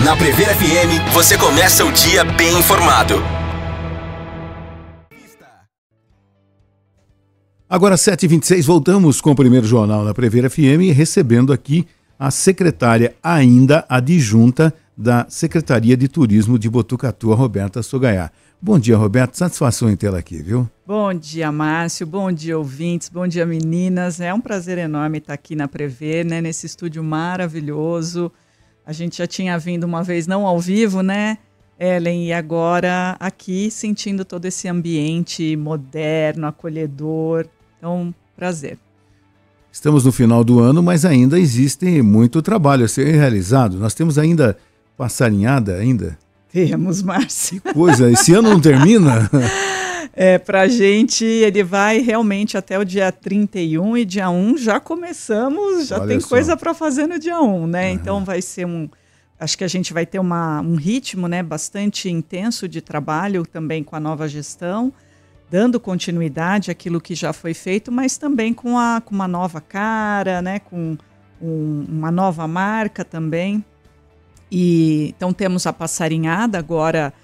Na Prever FM, você começa o dia bem informado. Agora 7h26, voltamos com o primeiro jornal na Prever FM, recebendo aqui a secretária ainda adjunta da Secretaria de Turismo de Botucatu, a Roberta Sogaiá. Bom dia, Roberta, satisfação em tê-la aqui, viu? Bom dia, Márcio, bom dia, ouvintes, bom dia, meninas. É um prazer enorme estar aqui na Prever, né, nesse estúdio maravilhoso. A gente já tinha vindo uma vez, não ao vivo, né, Ellen, e agora aqui sentindo todo esse ambiente moderno, acolhedor. Então, prazer. Estamos no final do ano, mas ainda existe muito trabalho a ser realizado. Nós temos ainda passarinhada ainda? Temos, Márcio. Que coisa, esse ano não termina? Pra gente ele vai realmente até o dia 31 e dia 1 já começamos, já tem coisa para fazer no dia 1, né? Uhum. Então vai ser acho que a gente vai ter um ritmo, né, bastante intenso de trabalho também com a nova gestão, dando continuidade àquilo que já foi feito, mas também com uma nova cara, né, com uma nova marca também. E então temos a passarinhada agora,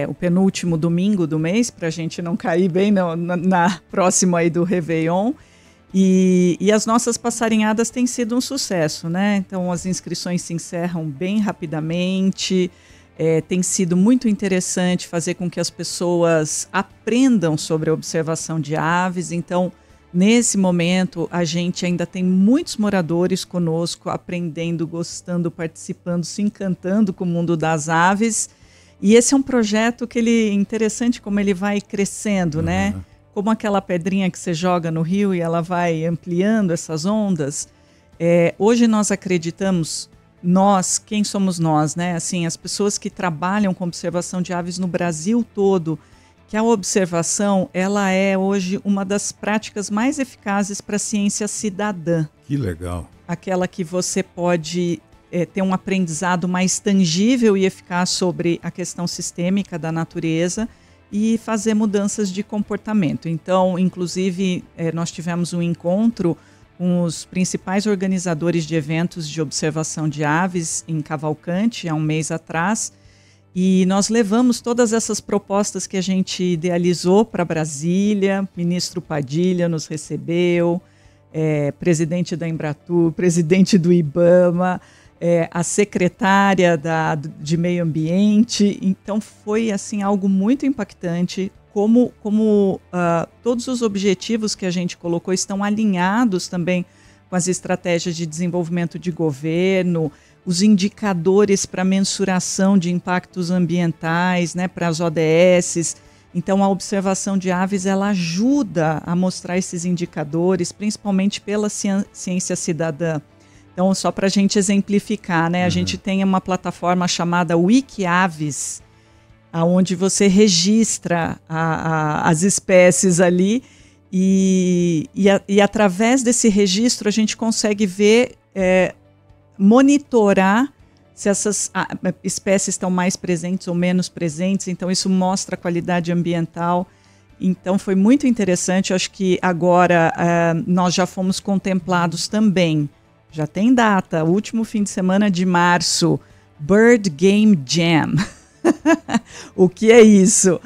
o penúltimo domingo do mês, para a gente não cair bem na próxima aí do Réveillon. E as nossas passarinhadas têm sido um sucesso, né? Então as inscrições se encerram bem rapidamente. Tem sido muito interessante fazer com que as pessoas aprendam sobre a observação de aves. Então, nesse momento, a gente ainda tem muitos moradores conosco, aprendendo, gostando, participando, se encantando com o mundo das aves. E esse é um projeto que é interessante como ele vai crescendo, né? Como aquela pedrinha que você joga no rio e ela vai ampliando essas ondas. Hoje nós acreditamos, quem somos nós, né? Assim, as pessoas que trabalham com observação de aves no Brasil todo, que a observação, ela é hoje uma das práticas mais eficazes para a ciência cidadã. Que legal. Aquela que você pode ter um aprendizado mais tangível e eficaz sobre a questão sistêmica da natureza e fazer mudanças de comportamento. Então, inclusive, nós tivemos um encontro com os principais organizadores de eventos de observação de aves em Cavalcante, há um mês atrás, e nós levamos todas essas propostas que a gente idealizou para Brasília. Ministro Padilha nos recebeu, presidente da Embratur, presidente do IBAMA, a secretária de Meio Ambiente. Então foi assim algo muito impactante, como todos os objetivos que a gente colocou estão alinhados também com as estratégias de desenvolvimento de governo, os indicadores para mensuração de impactos ambientais, né, para as ODSs. Então a observação de aves ela ajuda a mostrar esses indicadores, principalmente pela ciência cidadã. Então, só para a gente exemplificar, né? A gente tem uma plataforma chamada WikiAves, onde você registra as espécies ali e através desse registro a gente consegue ver, monitorar se essas espécies estão mais presentes ou menos presentes. Então, isso mostra a qualidade ambiental. Então, foi muito interessante. Acho que agora nós já fomos contemplados também. Já tem data, último fim de semana de março, Bird Game Jam. O que é isso?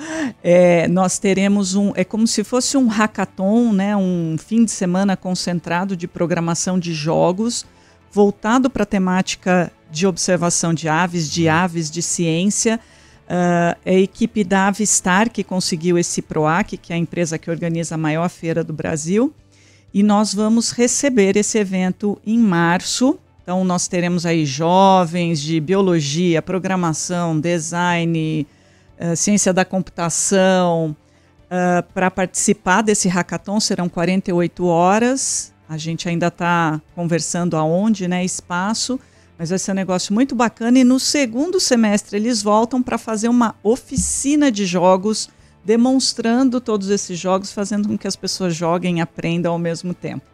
Nós teremos como se fosse um hackathon, né? Um fim de semana concentrado de programação de jogos, voltado para a temática de observação de aves de ciência. A equipe da Avistar que conseguiu esse PROAC, que é a empresa que organiza a maior feira do Brasil. E nós vamos receber esse evento em março. Então, nós teremos aí jovens de biologia, programação, design, ciência da computação. Para participar desse hackathon serão 48 horas. A gente ainda está conversando aonde, né, espaço. Mas vai ser um negócio muito bacana. E no segundo semestre eles voltam para fazer uma oficina de jogos, demonstrando todos esses jogos, fazendo com que as pessoas joguem e aprendam ao mesmo tempo.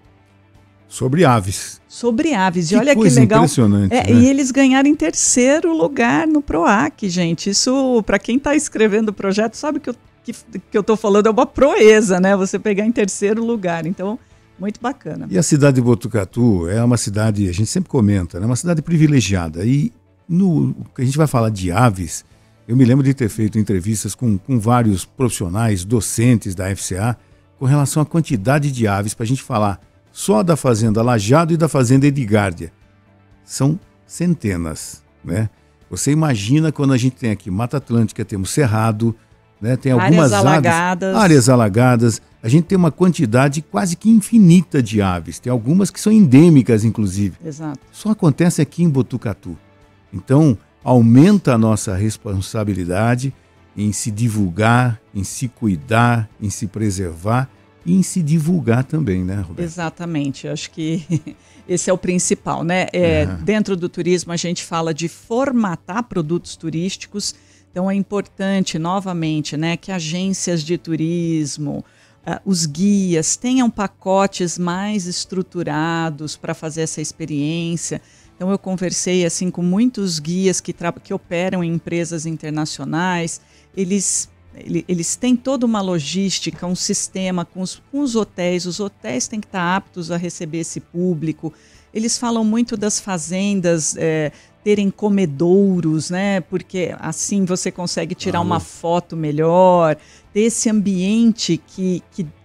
Sobre aves. Sobre aves. E olha que legal. Impressionante, né? E eles ganharam em terceiro lugar no PROAC, gente. Isso, para quem está escrevendo o projeto, sabe que eu estou falando, é uma proeza, né? Você pegar em terceiro lugar. Então, muito bacana. E a cidade de Botucatu é uma cidade, a gente sempre comenta, né? Uma cidade privilegiada. E a gente vai falar de aves, eu me lembro de ter feito entrevistas com vários profissionais, docentes da FCA, com relação à quantidade de aves, para a gente falar só da Fazenda Lajado e da Fazenda Edgárdia. São centenas, né? Você imagina quando a gente tem aqui Mata Atlântica, temos Cerrado, né? Tem algumas áreas alagadas. A gente tem uma quantidade quase que infinita de aves. Tem algumas que são endêmicas, inclusive. Exato. Só acontece aqui em Botucatu. Então, aumenta a nossa responsabilidade em se divulgar, em se cuidar, em se preservar e em se divulgar também, né, Roberto? Exatamente. Eu acho que esse é o principal, né? Dentro do turismo, a gente fala de formatar produtos turísticos. Então, é importante, novamente, né, que agências de turismo, os guias tenham pacotes mais estruturados para fazer essa experiência. Então, eu conversei assim com muitos guias que operam em empresas internacionais. Eles têm toda uma logística, um sistema com os hotéis. Os hotéis têm que estar aptos a receber esse público. Eles falam muito das fazendas terem comedouros, né? Porque assim você consegue tirar uma foto melhor, ter esse ambiente que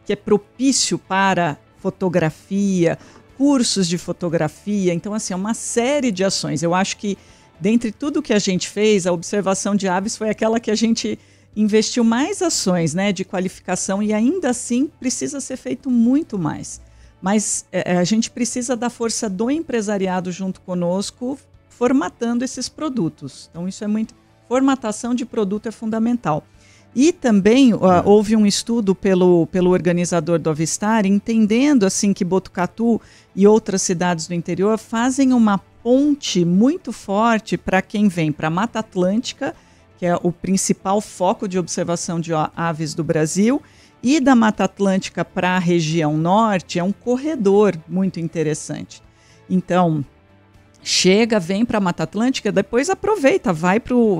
é propício para fotografia, cursos de fotografia. Então, assim, é uma série de ações. Eu acho que, dentre tudo que a gente fez, a observação de aves foi aquela que a gente investiu mais ações, né, de qualificação, e ainda assim precisa ser feito muito mais. Mas a gente precisa da força do empresariado junto conosco, formatando esses produtos. Então, isso é muito... Formatação de produto é fundamental. E também houve um estudo pelo organizador do Avistar, entendendo assim que Botucatu e outras cidades do interior fazem uma ponte muito forte para quem vem para a Mata Atlântica, que é o principal foco de observação de aves do Brasil, e da Mata Atlântica para a região norte é um corredor muito interessante. Então, chega, vem para a Mata Atlântica, depois aproveita,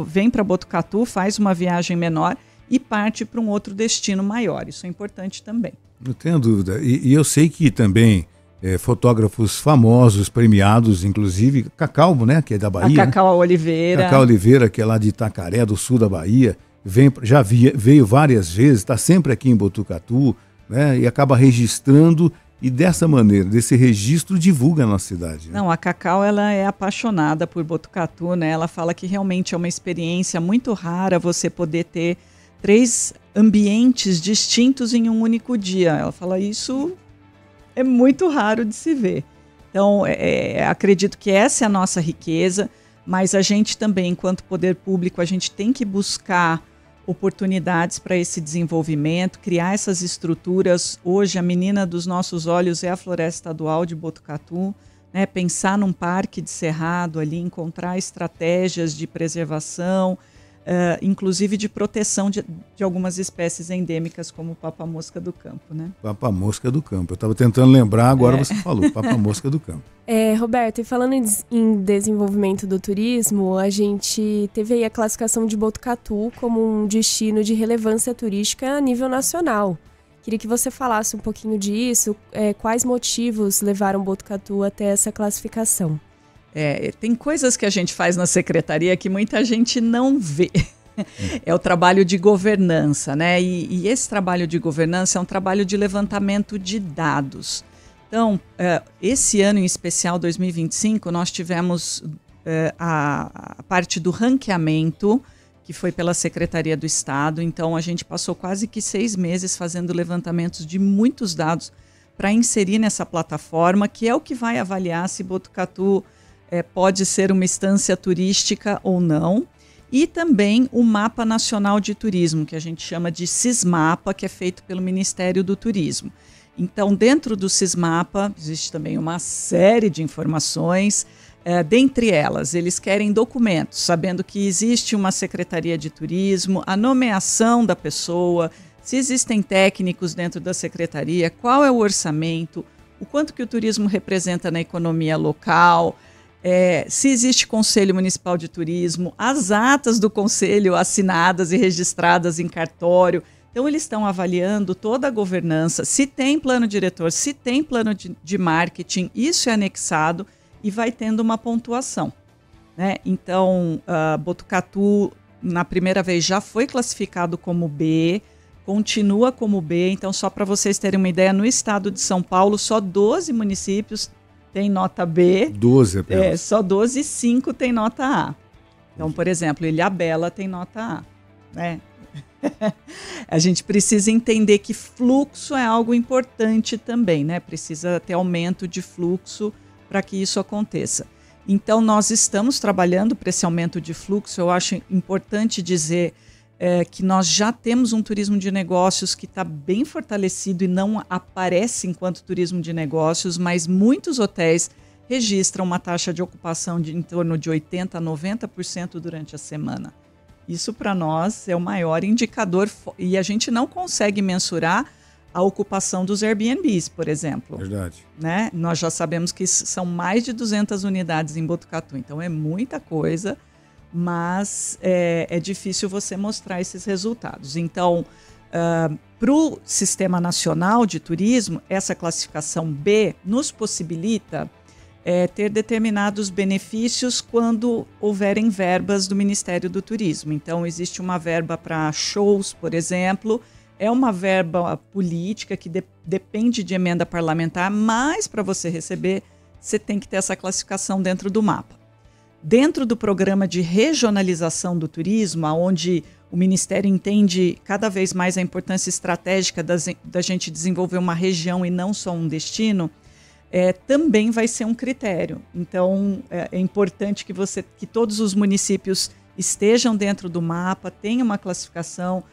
vem para Botucatu, faz uma viagem menor e parte para um outro destino maior. Isso é importante também. Não tenho dúvida. E eu sei que também fotógrafos famosos, premiados, inclusive, Cacau, né, que é da Bahia. A Cacau Oliveira. Cacau Oliveira, que é lá de Itacaré, do sul da Bahia, veio várias vezes, está sempre aqui em Botucatu, né, e acaba registrando. E dessa maneira, desse registro, divulga a nossa cidade. Né? Não, a Cacau, ela é apaixonada por Botucatu, né? Ela fala que realmente é uma experiência muito rara você poder ter 3 ambientes distintos em um único dia. Ela fala, isso é muito raro de se ver. Então, acredito que essa é a nossa riqueza, mas a gente também, enquanto poder público, a gente tem que buscar oportunidades para esse desenvolvimento, criar essas estruturas. Hoje, a menina dos nossos olhos é a Floresta Estadual de Botucatu, né? Pensar num parque de cerrado ali, encontrar estratégias de preservação, inclusive de proteção de algumas espécies endêmicas, como o papa-mosca do campo, né? Papa-mosca do campo. Eu estava tentando lembrar, agora você falou, papa-mosca do campo. Roberto, e falando em desenvolvimento do turismo, a gente teve aí a classificação de Botucatu como um destino de relevância turística a nível nacional. Queria que você falasse um pouquinho disso, quais motivos levaram Botucatu até essa classificação. Tem coisas que a gente faz na secretaria que muita gente não vê. É o trabalho de governança, né? E esse trabalho de governança é um trabalho de levantamento de dados. Então, esse ano em especial, 2025, nós tivemos a parte do ranqueamento, que foi pela Secretaria do Estado. Então, a gente passou quase que 6 meses fazendo levantamentos de muitos dados para inserir nessa plataforma, que é o que vai avaliar se Botucatu pode ser uma estância turística ou não. E também o Mapa Nacional de Turismo, que a gente chama de SISMAPA, que é feito pelo Ministério do Turismo. Então, dentro do SISMAPA, existe também uma série de informações. Dentre elas, eles querem documentos, sabendo que existe uma Secretaria de Turismo, a nomeação da pessoa, se existem técnicos dentro da Secretaria, qual é o orçamento, o quanto que o turismo representa na economia local, se existe Conselho Municipal de Turismo, as atas do Conselho assinadas e registradas em cartório. Então, eles estão avaliando toda a governança, se tem plano diretor, se tem plano de marketing, isso é anexado e vai tendo uma pontuação. né? Então, Botucatu, na primeira vez, já foi classificado como B, continua como B. Então, só para vocês terem uma ideia, no estado de São Paulo, só 12 municípios têm nota B. 12 apenas. Só 12 e 5 têm nota A. Então, por exemplo, Ilhabela tem nota A, né? A gente precisa entender que fluxo é algo importante também, né? Precisa ter aumento de fluxo para que isso aconteça. Então, nós estamos trabalhando para esse aumento de fluxo. Eu acho importante dizer que nós já temos um turismo de negócios que está bem fortalecido e não aparece enquanto turismo de negócios, mas muitos hotéis registram uma taxa de ocupação de em torno de 80% a 90% durante a semana. Isso para nós é o maior indicador e a gente não consegue mensurar a ocupação dos Airbnbs, por exemplo. Verdade. Né? Nós já sabemos que são mais de 200 unidades em Botucatu, então é muita coisa, mas é difícil você mostrar esses resultados. Então, para o Sistema Nacional de Turismo, essa classificação B nos possibilita ter determinados benefícios quando houverem verbas do Ministério do Turismo. Então, existe uma verba para shows, por exemplo, é uma verba política que depende de emenda parlamentar, mas para você receber, você tem que ter essa classificação dentro do mapa. Dentro do programa de regionalização do turismo, onde o Ministério entende cada vez mais a importância estratégica da gente desenvolver uma região e não só um destino, também vai ser um critério. Então, é importante que todos os municípios estejam dentro do mapa, tenham uma classificação.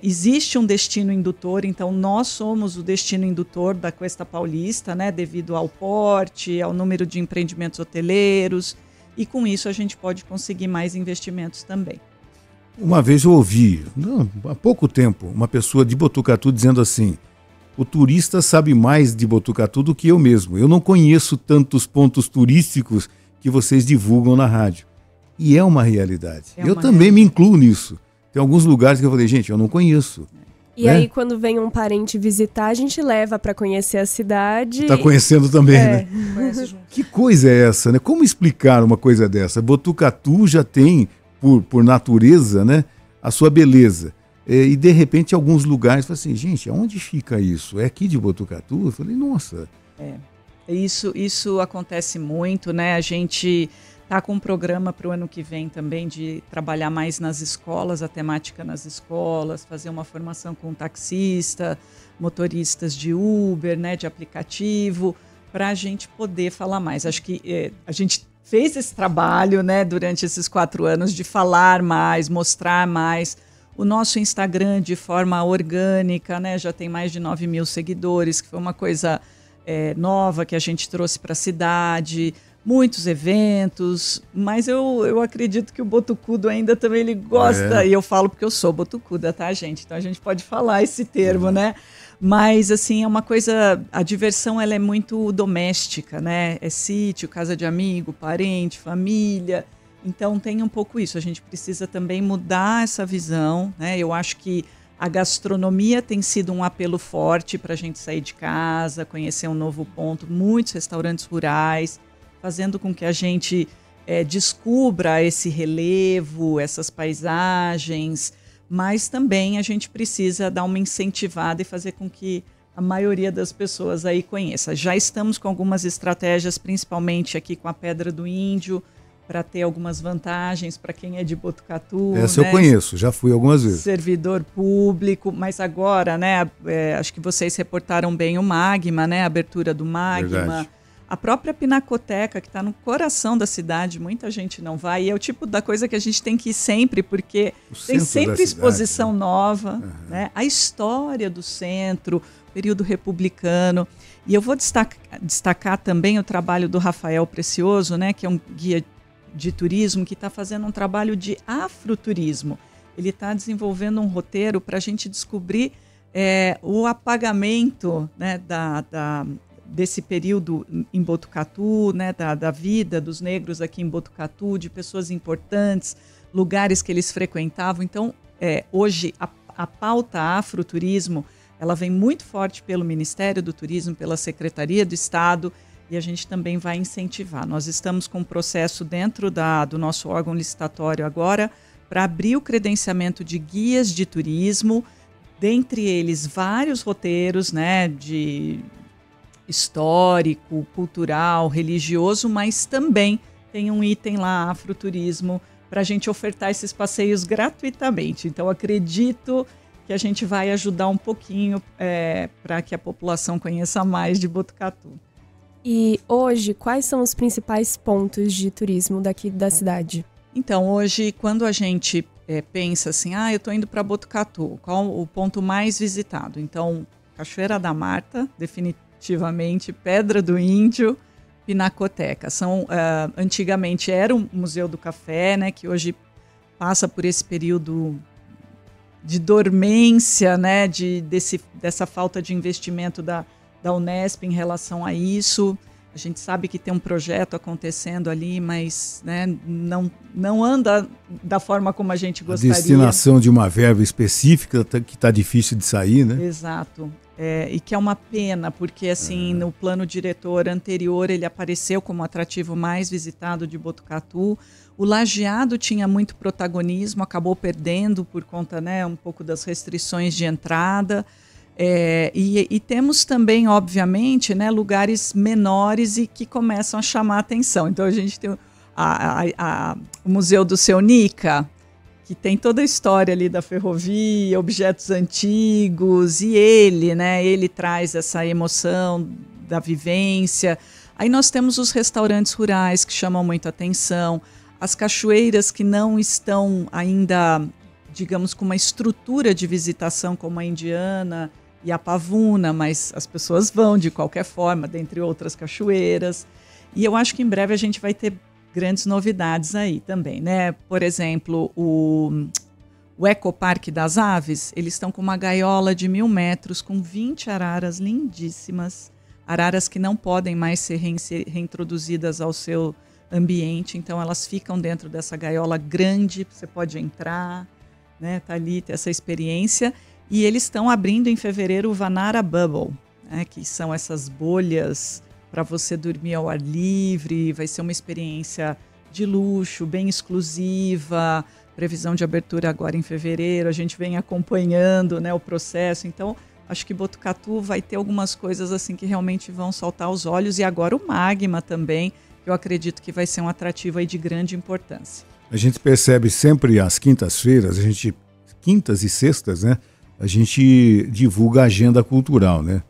Existe um destino indutor, então nós somos o destino indutor da Cuesta Paulista, né, devido ao porte, ao número de empreendimentos hoteleiros, e com isso a gente pode conseguir mais investimentos também. Uma vez eu ouvi, há pouco tempo, uma pessoa de Botucatu dizendo assim: o turista sabe mais de Botucatu do que eu mesmo. Eu não conheço tantos pontos turísticos que vocês divulgam na rádio. E é uma realidade. Eu também me incluo nisso. Tem alguns lugares que eu falei, gente, eu não conheço. E aí, quando vem um parente visitar, a gente leva para conhecer a cidade. Está conhecendo também, né? Que coisa é essa, né? Como explicar uma coisa dessa? Botucatu já tem, por natureza, né, a sua beleza. E, de repente, alguns lugares, falam assim, gente, aonde fica isso? É aqui de Botucatu? Eu falei, nossa. Isso acontece muito, né? A gente está com um programa para o ano que vem também de trabalhar mais nas escolas, a temática nas escolas, fazer uma formação com taxista, motoristas de Uber, né, de aplicativo, para a gente poder falar mais. Acho que a gente fez esse trabalho, né, durante esses 4 anos de falar mais, mostrar mais. O nosso Instagram de forma orgânica, né, já tem mais de 9 mil seguidores, que foi uma coisa nova que a gente trouxe para a cidade. Muitos eventos, mas eu acredito que o botucudo ainda também ele gosta, e eu falo porque eu sou botucuda, tá, gente? Então a gente pode falar esse termo, né? Mas, assim, é uma coisa, a diversão ela é muito doméstica, né? É sítio, casa de amigo, parente, família, então tem um pouco isso. A gente precisa também mudar essa visão, né? Eu acho que a gastronomia tem sido um apelo forte para a gente sair de casa, conhecer um novo ponto, muitos restaurantes rurais, fazendo com que a gente descubra esse relevo, essas paisagens, mas também a gente precisa dar uma incentivada e fazer com que a maioria das pessoas aí conheça. Já estamos com algumas estratégias, principalmente aqui com a Pedra do Índio, para ter algumas vantagens para quem é de Botucatu. Essa, né? Eu conheço, já fui algumas vezes. Servidor público, mas agora, né, acho que vocês reportaram bem o Magma, né, a abertura do Magma. Verdade. A própria Pinacoteca, que está no coração da cidade, muita gente não vai. E é o tipo da coisa que a gente tem que ir sempre, porque tem sempre exposição cidade, né? Nova. Uhum. Né? A história do centro, período republicano. E eu vou destacar também o trabalho do Rafael Precioso, né, que é um guia de turismo que está fazendo um trabalho de afroturismo. Ele está desenvolvendo um roteiro para a gente descobrir o apagamento, né, desse período em Botucatu, né, da vida dos negros aqui em Botucatu, de pessoas importantes, lugares que eles frequentavam. Então, hoje, a pauta afroturismo, ela vem muito forte pelo Ministério do Turismo, pela Secretaria do Estado, e a gente também vai incentivar. Nós estamos com um processo dentro do nosso órgão licitatório agora para abrir o credenciamento de guias de turismo, dentre eles vários roteiros, né, de histórico, cultural, religioso, mas também tem um item lá, afroturismo, para a gente ofertar esses passeios gratuitamente. Então, acredito que a gente vai ajudar um pouquinho para que a população conheça mais de Botucatu. E hoje, quais são os principais pontos de turismo daqui da cidade? Então, hoje, quando a gente pensa assim, eu estou indo para Botucatu, qual o ponto mais visitado? Então, Cachoeira da Marta, definitivamente, Pedra do Índio, Pinacoteca. Antigamente era o Museu do Café, né, que hoje passa por esse período de dormência, né, dessa falta de investimento da Unesp em relação a isso. A gente sabe que tem um projeto acontecendo ali, mas, né, não anda da forma como a gente gostaria. A destinação de uma verba específica que está difícil de sair, né? Exato. E que é uma pena, porque assim, no plano diretor anterior ele apareceu como o atrativo mais visitado de Botucatu. O Lajeado tinha muito protagonismo, acabou perdendo por conta, né, um pouco das restrições de entrada. E temos também, obviamente, né, lugares menores e que começam a chamar a atenção. Então a gente tem o Museu do Seu Nica, que tem toda a história ali da ferrovia, objetos antigos, e ele traz essa emoção da vivência. Aí nós temos os restaurantes rurais que chamam muito atenção, as cachoeiras que não estão ainda, digamos, com uma estrutura de visitação como a Indiana e a Pavuna, mas as pessoas vão de qualquer forma, dentre outras cachoeiras. E eu acho que em breve a gente vai ter grandes novidades aí também, né? Por exemplo, o Ecoparque das Aves, eles estão com uma gaiola de 1.000 metros com 20 araras lindíssimas, araras que não podem mais ser reintroduzidas ao seu ambiente, então elas ficam dentro dessa gaiola grande, você pode entrar, né? Tá ali, ter essa experiência. E eles estão abrindo em fevereiro o Vanara Bubble, né, que são essas bolhas para você dormir ao ar livre. Vai ser uma experiência de luxo, bem exclusiva. Previsão de abertura agora em fevereiro. A gente vem acompanhando, né, o processo. Então, acho que Botucatu vai ter algumas coisas assim que realmente vão saltar os olhos. E agora o Magma também, que eu acredito que vai ser um atrativo aí de grande importância. A gente percebe sempre às quintas-feiras, quintas e sextas, né? A gente divulga a agenda cultural, né?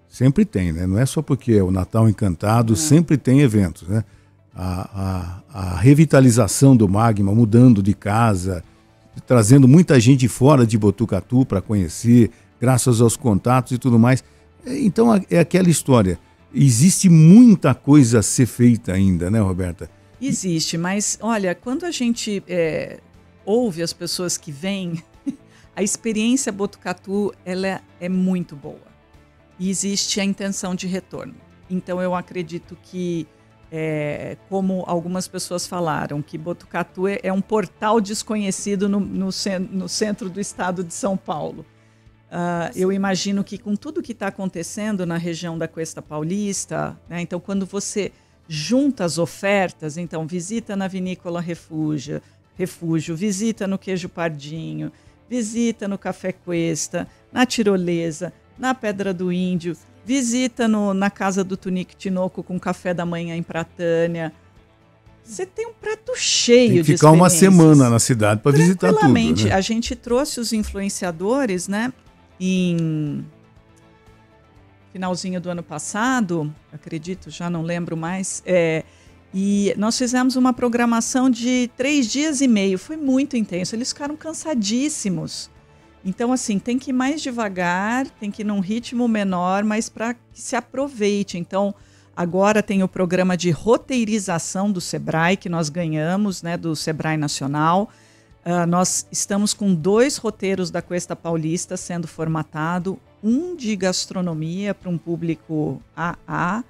Sempre tem, né? Não é só porque é o Natal Encantado, sempre tem eventos, né? A revitalização do Magma, mudando de casa, trazendo muita gente fora de Botucatu para conhecer, graças aos contatos e tudo mais. Então é aquela história. Existe muita coisa a ser feita ainda, né, Roberta? Existe, mas olha, quando a gente ouve as pessoas que vêm, a experiência Botucatu ela é muito boa e existe a intenção de retorno. Então eu acredito que, como algumas pessoas falaram, que Botucatu é um portal desconhecido no centro do estado de São Paulo. Eu imagino que com tudo que está acontecendo na região da Cuesta Paulista, né, então quando você junta as ofertas, então visita na Vinícola Refúgio, visita no Queijo Pardinho, visita no Café Cuesta, na Tirolesa, na Pedra do Índio, visita na Casa do Tunique Tinoco com café da manhã em Pratânia. Você tem um prato cheio de experiências. Tem que ficar uma semana na cidade para visitar tudo, né? A gente trouxe os influenciadores, né, em finalzinho do ano passado, acredito, já não lembro mais, e nós fizemos uma programação de 3 dias e meio, foi muito intenso, eles ficaram cansadíssimos. Então, assim, tem que ir mais devagar, tem que ir num ritmo menor, mas para que se aproveite. Então, agora tem o programa de roteirização do Sebrae, que nós ganhamos, né, do Sebrae Nacional. Nós estamos com 2 roteiros da Cuesta Paulista sendo formatado, um de gastronomia para um público AA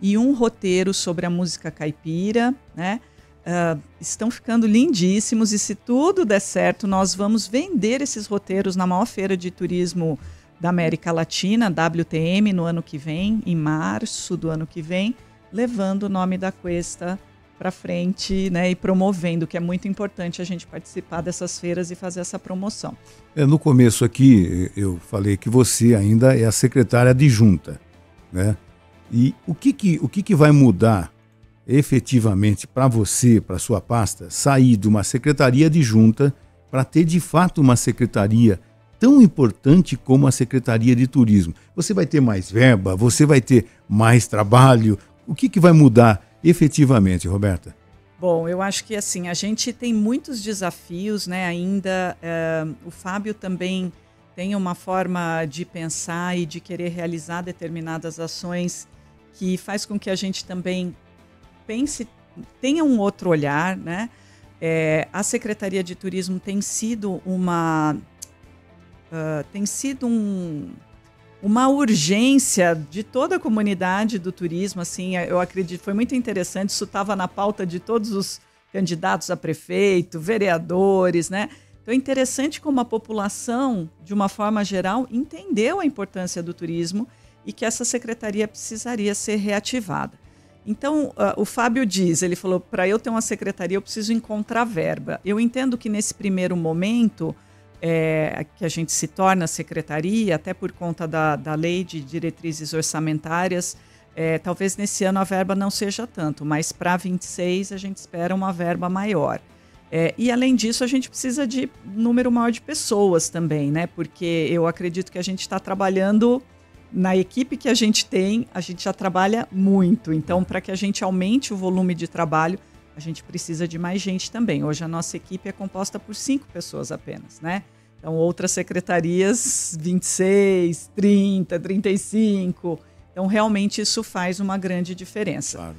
e um roteiro sobre a música caipira, né? Estão ficando lindíssimos e se tudo der certo, nós vamos vender esses roteiros na maior feira de turismo da América Latina, WTM, no ano que vem, em março do ano que vem, levando o nome da Cuesta para frente, né, e promovendo, que é muito importante a gente participar dessas feiras e fazer essa promoção. No começo aqui eu falei que você ainda é a secretária adjunta, né? E o que vai mudar efetivamente para você, para sua pasta, sair de uma secretaria adjunta para ter de fato uma secretaria tão importante como a Secretaria de Turismo? Você vai ter mais verba? Você vai ter mais trabalho? O que vai mudar efetivamente, Roberta? Bom, eu acho que assim, a gente tem muitos desafios, né, ainda. O Fábio também tem uma forma de pensar e de querer realizar determinadas ações que faz com que a gente também pense, tenha um outro olhar, né? A Secretaria de Turismo tem sido uma urgência de toda a comunidade do turismo, assim, eu acredito, foi muito interessante, isso estava na pauta de todos os candidatos a prefeito, vereadores, né? Então é interessante como a população, de uma forma geral, entendeu a importância do turismo e que essa secretaria precisaria ser reativada. Então, o Fábio ele falou, para eu ter uma secretaria eu preciso encontrar verba. Eu entendo que nesse primeiro momento, que a gente se torna secretaria, até por conta da lei de diretrizes orçamentárias, talvez nesse ano a verba não seja tanto, mas para 26 a gente espera uma verba maior. E além disso, a gente precisa de número maior de pessoas também, né? Porque eu acredito que a gente está trabalhando, na equipe que a gente tem, a gente já trabalha muito. Então, para que a gente aumente o volume de trabalho, a gente precisa de mais gente também. Hoje a nossa equipe é composta por 5 pessoas apenas, né? Então, outras secretarias, 26, 30, 35. Então, realmente isso faz uma grande diferença. Claro.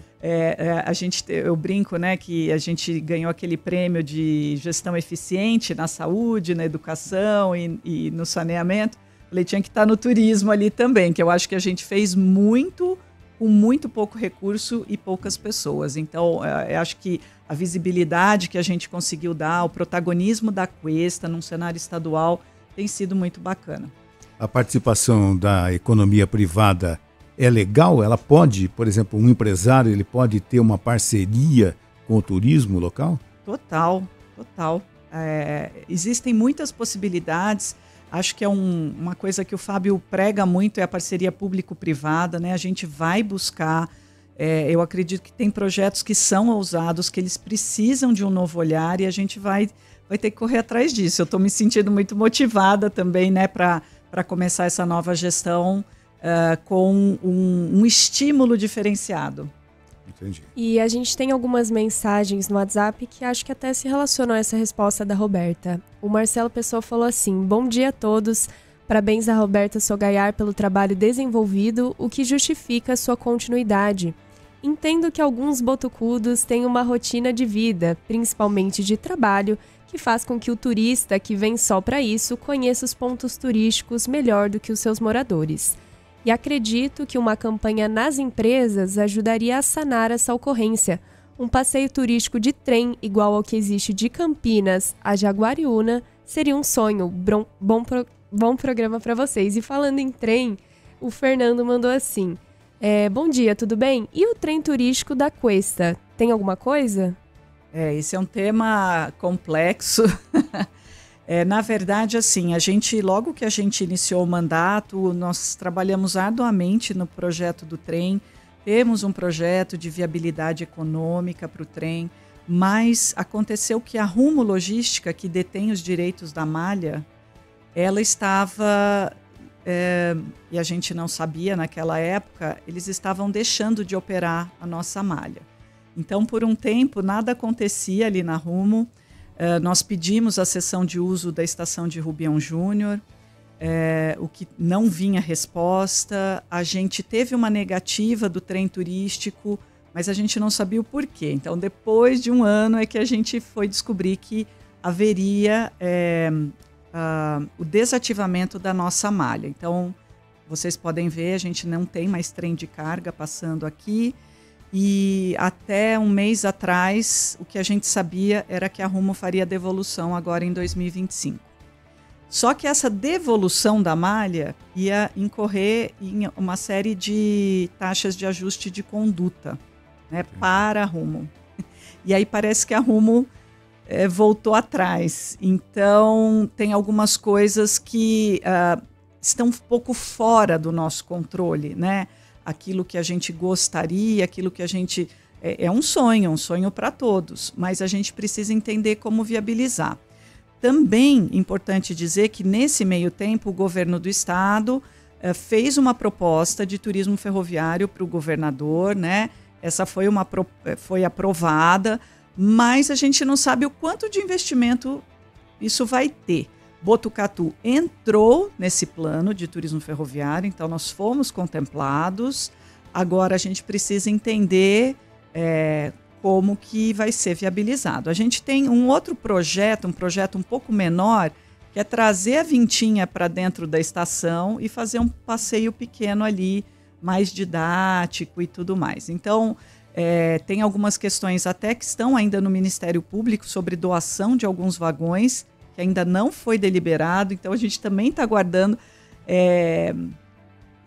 Eu brinco, né, que a gente ganhou aquele prêmio de gestão eficiente na saúde, na educação e no saneamento. Falei, tinha que estar no turismo ali também, que eu acho que a gente fez muito com muito pouco recurso e poucas pessoas. Então, eu acho que a visibilidade que a gente conseguiu dar, o protagonismo da Cuesta num cenário estadual tem sido muito bacana. A participação da economia privada é legal? Ela pode, por exemplo, um empresário, ele pode ter uma parceria com o turismo local? Total. Existem muitas possibilidades. Acho que é uma coisa que o Fábio prega muito, é a parceria público-privada, né? A gente vai buscar, eu acredito que tem projetos que são ousados, que eles precisam de um novo olhar e a gente vai ter que correr atrás disso. Eu estou me sentindo muito motivada também, né, para começar essa nova gestão com um estímulo diferenciado. Entendi. E a gente tem algumas mensagens no WhatsApp que acho que até se relacionam a essa resposta da Roberta. O Marcelo Pessoa falou assim: bom dia a todos, parabéns a Roberta Sogayar pelo trabalho desenvolvido, o que justifica sua continuidade. Entendo que alguns botucudos têm uma rotina de vida, principalmente de trabalho, que faz com que o turista que vem só para isso conheça os pontos turísticos melhor do que os seus moradores. E acredito que uma campanha nas empresas ajudaria a sanar essa ocorrência. Um passeio turístico de trem igual ao que existe de Campinas a Jaguariúna seria um sonho. Bom programa para vocês. E falando em trem, o Fernando mandou assim: bom dia, tudo bem? E o trem turístico da Cuesta, tem alguma coisa? Esse é um tema complexo. Na verdade, assim, logo que a gente iniciou o mandato, nós trabalhamos arduamente no projeto do trem, temos um projeto de viabilidade econômica para o trem, mas aconteceu que a Rumo Logística, que detém os direitos da malha, ela estava, e a gente não sabia naquela época, eles estavam deixando de operar a nossa malha. Então, por um tempo, nada acontecia ali na Rumo. Nós pedimos a cessão de uso da estação de Rubião Júnior, o que não vinha resposta. A gente teve uma negativa do trem turístico, mas a gente não sabia o porquê. Então, depois de um ano é que a gente foi descobrir que haveria o desativamento da nossa malha. Então, vocês podem ver, a gente não tem mais trem de carga passando aqui. E até um mês atrás, o que a gente sabia era que a Rumo faria devolução agora em 2025. Só que essa devolução da malha ia incorrer em uma série de taxas de ajuste de conduta, né, para a Rumo. E aí parece que a Rumo voltou atrás. Então, tem algumas coisas que estão um pouco fora do nosso controle, né? Aquilo que a gente gostaria, aquilo que a gente... É um sonho para todos, mas a gente precisa entender como viabilizar. Também importante dizer que, nesse meio tempo, o governo do estado fez uma proposta de turismo ferroviário para o governador, né? Essa foi aprovada, mas a gente não sabe o quanto de investimento isso vai ter. Botucatu entrou nesse plano de turismo ferroviário, então nós fomos contemplados. Agora a gente precisa entender como que vai ser viabilizado. A gente tem um outro projeto, um projeto um pouco menor, que é trazer a Vintinha para dentro da estação e fazer um passeio pequeno ali, mais didático e tudo mais. Então, tem algumas questões até que estão ainda no Ministério Público sobre doação de alguns vagões, que ainda não foi deliberado, então a gente também está aguardando.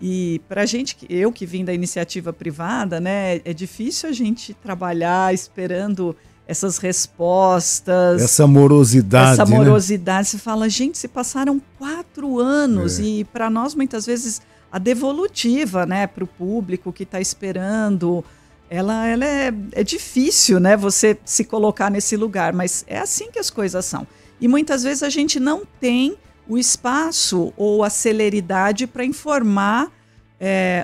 E para a gente, eu que vim da iniciativa privada, né, é difícil a gente trabalhar esperando essas respostas. Essa morosidade. Essa morosidade. Né? Você fala, gente, se passaram 4 anos e para nós, muitas vezes, a devolutiva, né, para o público que está esperando, ela é difícil, né, você se colocar nesse lugar, mas é assim que as coisas são. E muitas vezes a gente não tem o espaço ou a celeridade para informar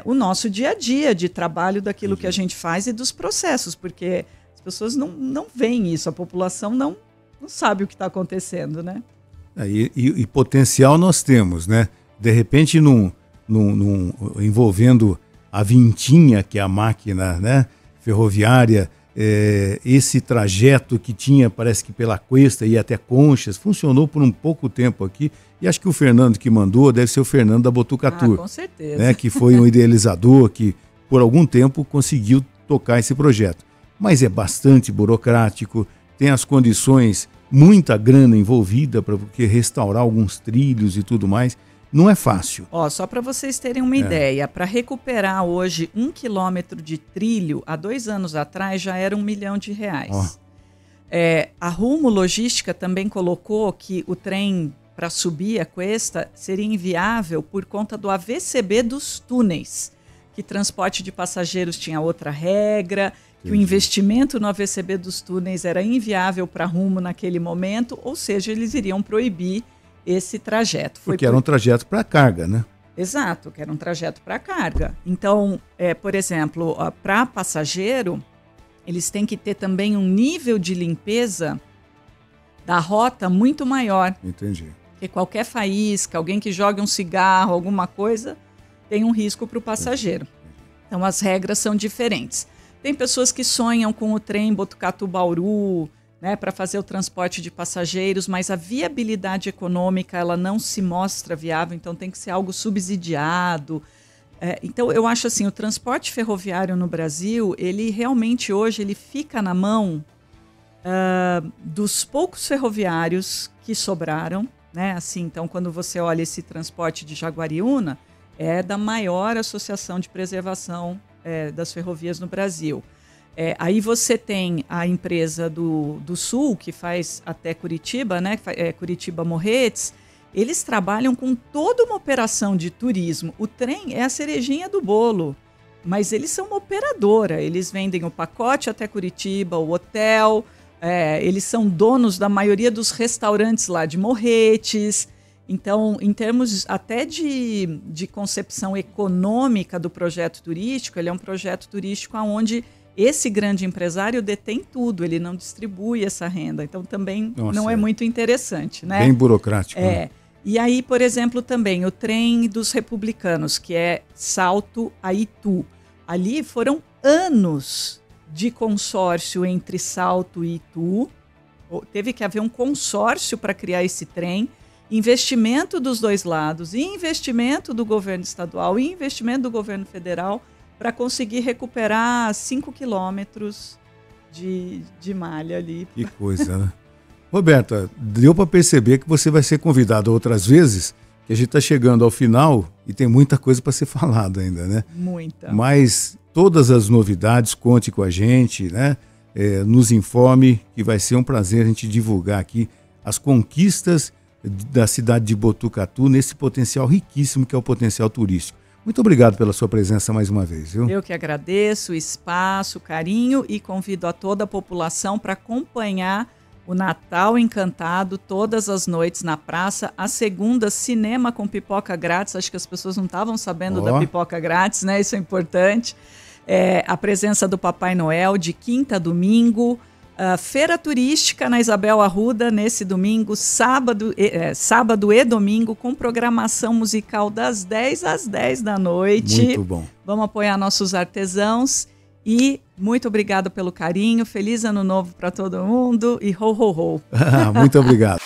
o nosso dia a dia de trabalho daquilo que a gente faz e dos processos, porque as pessoas não veem isso, a população não sabe o que está acontecendo, né? E potencial nós temos, né? De repente, envolvendo a Vintinha, que é a máquina, né, ferroviária, esse trajeto que tinha, parece que pela Cuesta e até Conchas, funcionou por um pouco tempo aqui, e acho que o Fernando que mandou deve ser o Fernando da Botucatu. Com certeza. Né, que foi um idealizador que, por algum tempo, conseguiu tocar esse projeto. Mas é bastante burocrático, tem as condições, muita grana envolvida para restaurar alguns trilhos e tudo mais. Não é fácil. Só para vocês terem uma ideia, para recuperar hoje 1 quilômetro de trilho, há 2 anos atrás já era R$1 milhão. A Rumo Logística também colocou que o trem para subir a Cuesta seria inviável por conta do AVCB dos túneis, que transporte de passageiros tinha outra regra, que o investimento no AVCB dos túneis era inviável para a Rumo naquele momento, ou seja, eles iriam proibir esse trajeto. Porque era um trajeto para carga, né? Exato, que era um trajeto para carga. Então, por exemplo, para passageiro, eles têm que ter também um nível de limpeza da rota muito maior. Entendi. Porque qualquer faísca, alguém que jogue um cigarro, alguma coisa, tem um risco para o passageiro. Então, as regras são diferentes. Tem pessoas que sonham com o trem Botucatu-Bauru, né, para fazer o transporte de passageiros, mas a viabilidade econômica ela não se mostra viável, então tem que ser algo subsidiado. Então, eu acho assim, o transporte ferroviário no Brasil, ele realmente hoje ele fica na mão dos poucos ferroviários que sobraram, né? Assim, então, quando você olha esse transporte de Jaguariúna, é da maior associação de preservação das ferrovias no Brasil. Aí você tem a empresa do Sul, que faz até Curitiba, né? Curitiba-Morretes. Eles trabalham com toda uma operação de turismo. O trem é a cerejinha do bolo, mas eles são uma operadora. Eles vendem o pacote até Curitiba, o hotel. Eles são donos da maioria dos restaurantes lá de Morretes. Então, em termos até de concepção econômica do projeto turístico, ele é um projeto turístico onde esse grande empresário detém tudo, ele não distribui essa renda. Então, também não é muito interessante, né? Bem burocrático. Né? E aí, por exemplo, também o trem dos republicanos, que é Salto a Itu. Ali foram anos de consórcio entre Salto e Itu. Teve que haver um consórcio para criar esse trem. Investimento dos dois lados, investimento do governo estadual e investimento do governo federal para conseguir recuperar 5 quilômetros de malha ali. Que coisa, né? Roberta, deu para perceber que você vai ser convidada outras vezes, que a gente está chegando ao final e tem muita coisa para ser falada ainda, né? Muita. Mas todas as novidades, conte com a gente, né? Nos informe, que vai ser um prazer a gente divulgar aqui as conquistas da cidade de Botucatu nesse potencial riquíssimo que é o potencial turístico. Muito obrigado pela sua presença mais uma vez, viu? Eu que agradeço o espaço, o carinho e convido a toda a população para acompanhar o Natal Encantado todas as noites na praça. A segunda, cinema com pipoca grátis. Acho que as pessoas não estavam sabendo da pipoca grátis, né? Isso é importante. A presença do Papai Noel de quinta a domingo. Feira turística na Isabel Arruda nesse domingo, sábado e domingo, com programação musical das 10 às 10 da noite. Muito bom. Vamos apoiar nossos artesãos e muito obrigado pelo carinho. Feliz Ano Novo para todo mundo e ho, ho, ho. Muito obrigado.